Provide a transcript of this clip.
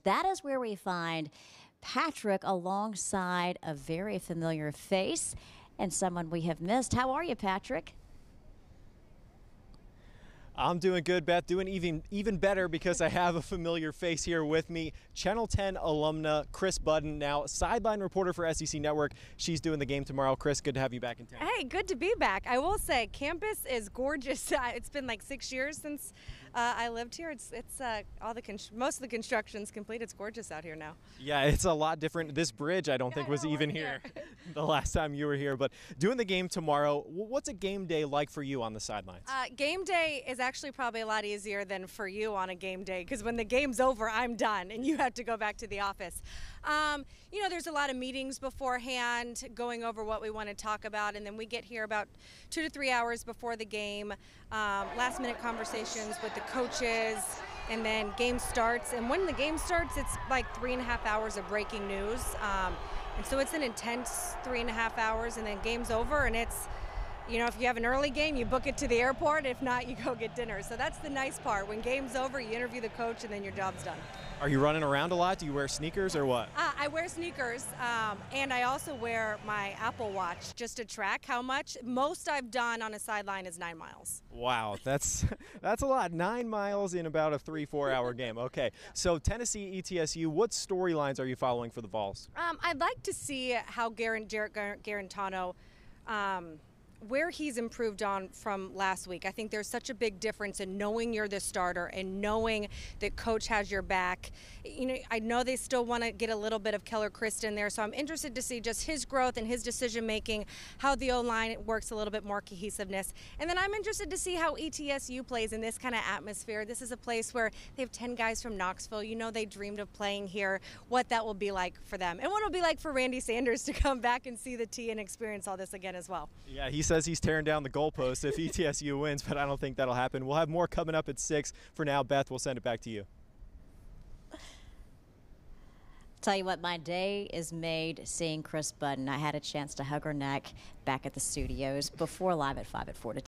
That is where we find Patrick alongside a very familiar face and someone we have missed. How are you, Patrick? I'm doing good, Beth. Doing even better because I have a familiar face here with me. Channel 10 alumna Kris Budden, now sideline reporter for SEC Network. She's doing the game tomorrow. Kris, good to have you back in town. Hey, good to be back. I will say, campus is gorgeous. It's been like 6 years since I lived here. It's most of the construction's complete. It's gorgeous out here now. Yeah, it's a lot different. This bridge, I don't think was even here the last time you were here. But doing the game tomorrow, what's a game day like for you on the sidelines? Game day is actually probably a lot easier than for you on a game day, because when the game's over, I'm done and you have to go back to the office. There's a lot of meetings beforehand going over what we want to talk about, and then we get here about 2 to 3 hours before the game, last minute conversations with the coaches, and then game starts. And when the game starts, it's like 3.5 hours of breaking news, and so it's an intense 3.5 hours, and then game's over, and it's, if you have an early game, you book it to the airport. If not, you go get dinner. So that's the nice part. When game's over, you interview the coach, and then your job's done. Are you running around a lot? Do you wear sneakers or what? I wear sneakers, and I also wear my Apple Watch just to track how much. Most I've done on a sideline is 9 miles. Wow, that's a lot. 9 miles in about a 3-4 hour game. Okay, so Tennessee, ETSU, what storylines are you following for the Vols? I'd like to see how Jarrett Garantano, where he's improved on from last week. I think there's such a big difference in knowing you're the starter and knowing that coach has your back. I know they still want to get a little bit of Keller Christ in there, so I'm interested to see just his growth and his decision making, how the O-line works, a little bit more cohesiveness. And then I'm interested to see how ETSU plays in this kind of atmosphere. This is a place where they have 10 guys from Knoxville. They dreamed of playing here, what that will be like for them. And what it'll be like for Randy Sanders to come back and see the T and experience all this again as well. Yeah, he says he's tearing down the goalpost if ETSU wins, but I don't think that'll happen. We'll have more coming up at 6. For now, Beth, we'll send it back to you. Tell you what, my day is made seeing Kris Budden. I had a chance to hug her neck back at the studios before Live at 5 at 4 to